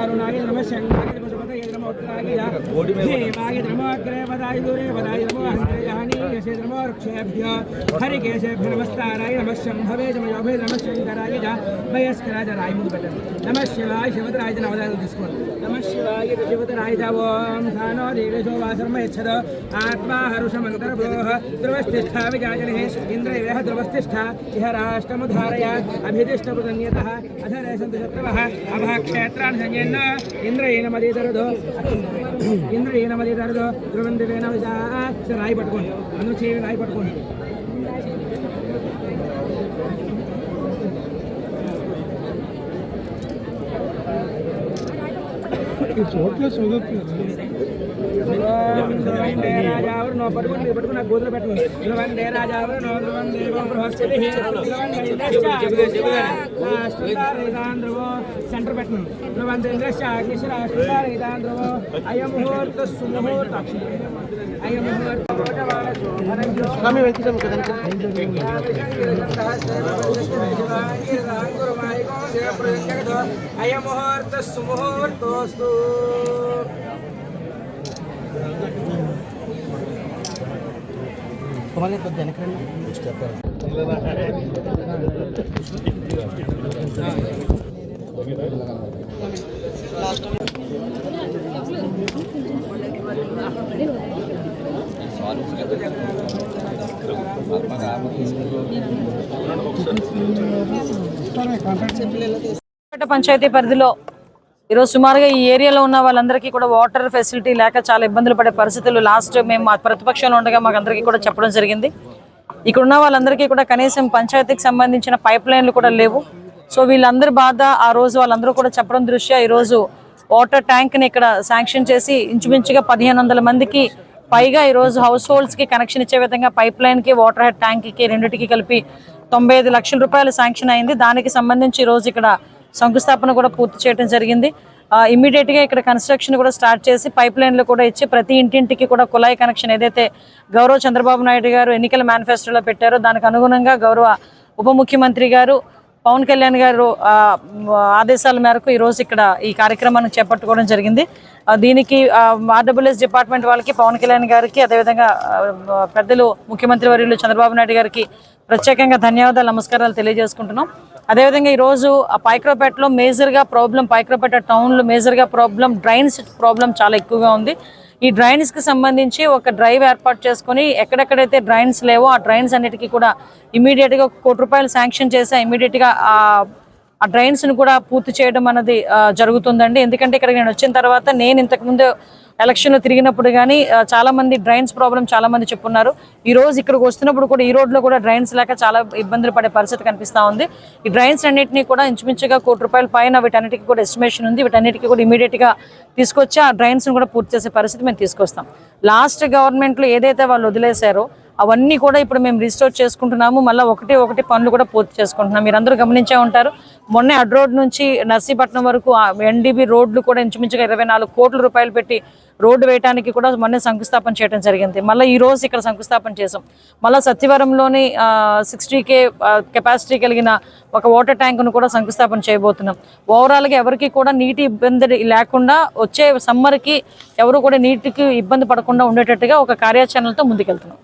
दारुणाय नमः शंगाय नमः पशुपतये नमः उत्तराय देवाय नमः अग्रे वदाय दूरे वदाय नमः हन्त्रे जहानी यशे नमः वृक्षेभ्यः हरिकेशेभ्यः नमस्ताराय नमः शंभवे नमः नमः शंकराय वयस्कराय रायमुद्बटन नमः शिवाय शिवतराय नवदाय दिस्कोन नमः शिवाय शिवतराय ओम सानो देवेशो वासर्म यच्छद आत्मा हरुषमन्तर्भोः ध्रुवस्तिष्ठा विजाजने इन्द्रैवः ध्रुवस्तिष्ठा इह राष्ट्रमुद्धारय अभिदिष्टपुतन्यतः अधरे सन्तु शत्रवः अभः क्षेत्रान् संयन्न इन्द्रेण मदीतरदो इन्द्रेण मदीतरदो ध्रुवन्दिवेन विजा राय पట్టుకోండి అను చేయి రాయి పట్టుకోండి చోట్ల చదువుతుంది రాజావరు నో పట్టుకుని పట్టుకుని గోదలు పెట్టండి ధ్రువందే రాజావరు నో ధ్రువం దేవం బృహస్పతి ధ్రువో సెంటర్ పెట్టండి ధ్రువందే ధ్రువో అయం ముహూర్త సుముహూర్త అయం ముహూర్త అయం ముహూర్త సుముహూర్తోస్తు कमाल को देने करना పంచాయతీ పరిధిలో ఈరోజు సుమారుగా ఈ ఏరియాలో ఉన్న వాళ్ళందరికీ కూడా వాటర్ ఫెసిలిటీ లేక చాలా ఇబ్బందులు పడే పరిస్థితులు లాస్ట్ మేము మా ప్రతిపక్షంలో ఉండగా మాకు అందరికీ కూడా చెప్పడం జరిగింది. ఇక్కడ ఉన్న వాళ్ళందరికీ కూడా కనీసం పంచాయతీకి సంబంధించిన పైప్ లైన్లు కూడా లేవు. సో వీళ్ళందరి బాధ ఆ రోజు వాళ్ళందరూ కూడా చెప్పడం దృష్ట్యా ఈరోజు వాటర్ ట్యాంక్ని ఇక్కడ శాంక్షన్ చేసి ఇంచుమించుగా 1500 మందికి పైగా ఈరోజు హౌస్ హోల్డ్స్కి కనెక్షన్ ఇచ్చే విధంగా పైప్ లైన్కి వాటర్ హెడ్ ట్యాంక్కి రెండింటికి కలిపి 95 లక్షల రూపాయలు శాంక్షన్ అయింది. దానికి సంబంధించి ఈరోజు ఇక్కడ శంకుస్థాపన కూడా పూర్తి చేయడం జరిగింది. ఇమీడియట్గా ఇక్కడ కన్స్ట్రక్షన్ కూడా స్టార్ట్ చేసి పైప్ లైన్లు కూడా ఇచ్చి ప్రతి ఇంటింటికి కూడా కుళాయి కనెక్షన్ ఏదైతే గౌరవ చంద్రబాబు నాయుడు గారు ఎన్నికల మేనిఫెస్టోలో పెట్టారో దానికి అనుగుణంగా గౌరవ ఉప ముఖ్యమంత్రి గారు పవన్ కళ్యాణ్ గారు ఆదేశాల మేరకు ఈరోజు ఇక్కడ ఈ కార్యక్రమాన్ని చేపట్టుకోవడం జరిగింది. దీనికి ఆర్డబ్ల్యూఎస్ డిపార్ట్మెంట్ వాళ్ళకి పవన్ కళ్యాణ్ గారికి అదేవిధంగా పెద్దలు ముఖ్యమంత్రి వర్యులు చంద్రబాబు నాయుడు గారికి ప్రత్యేకంగా ధన్యవాదాలు నమస్కారాలు తెలియజేసుకుంటున్నాం. అదేవిధంగా ఈరోజు పైక్రోపేటలో మేజర్గా ప్రాబ్లం పైక్రోపేట టౌన్లో మేజర్గా ప్రాబ్లం డ్రైన్స్ ప్రాబ్లం చాలా ఎక్కువగా ఉంది. ఈ డ్రైన్స్కి సంబంధించి ఒక డ్రైవ్ ఏర్పాటు చేసుకొని ఎక్కడెక్కడైతే డ్రైన్స్ లేవో ఆ డ్రైన్స్ అన్నిటికీ కూడా ఇమీడియట్గా ₹1 కోటి శాంక్షన్ చేసి ఇమీడియట్గా ఆ డ్రైన్స్ను కూడా పూర్తి చేయడం అన్నది జరుగుతుందండి. ఎందుకంటే ఇక్కడ నేను వచ్చిన తర్వాత నేను ఇంతకుముందు ఎలక్షన్లో తిరిగినప్పుడు కానీ చాలామంది డ్రైన్స్ ప్రాబ్లం చాలామంది చెప్పున్నారు. ఈరోజు ఇక్కడికి వస్తున్నప్పుడు కూడా ఈ రోడ్లో కూడా డ్రైన్స్ లేక చాలా ఇబ్బందులు పడే పరిస్థితి కనిపిస్తూ ఉంది. ఈ డ్రైన్స్ అన్నింటినీ కూడా ఇంచుమించుగా ₹1 కోటి పైన వీటన్నిటికీ కూడా ఎస్టిమేషన్ ఉంది. వీటన్నిటికీ కూడా ఇమీడియట్గా తీసుకొచ్చి ఆ డ్రైన్స్ని కూడా పూర్తి చేసే పరిస్థితి మేము తీసుకొస్తాం. లాస్ట్ గవర్నమెంట్లో ఏదైతే వాళ్ళు వదిలేశారో అవన్నీ కూడా ఇప్పుడు మేము రిస్టోర్ చేసుకుంటున్నాము. మళ్ళీ ఒకటి పనులు కూడా పూర్తి చేసుకుంటున్నాం. మీరు అందరూ గమనించే ఉంటారు, మొన్నే అడ్ రోడ్ నుంచి నర్సీపట్నం వరకు ఎన్డీబీ రోడ్లు కూడా ఇంచుమించుగా ₹24 కోట్ల పెట్టి రోడ్డు వేయడానికి కూడా మొన్నే శంకుస్థాపన చేయడం జరిగింది. మళ్ళీ ఈ రోజు ఇక్కడ శంకుస్థాపన చేసాం. మళ్ళీ సత్యవరంలోని 60K కెపాసిటీ కలిగిన ఒక వాటర్ ట్యాంక్ను కూడా శంకుస్థాపన చేయబోతున్నాం. ఓవరాల్గా ఎవరికి కూడా నీటి ఇబ్బంది లేకుండా వచ్చే సమ్మర్కి ఎవరు కూడా నీటికి ఇబ్బంది పడకుండా ఉండేటట్టుగా ఒక కార్యాచరణతో ముందుకెళ్తున్నాం.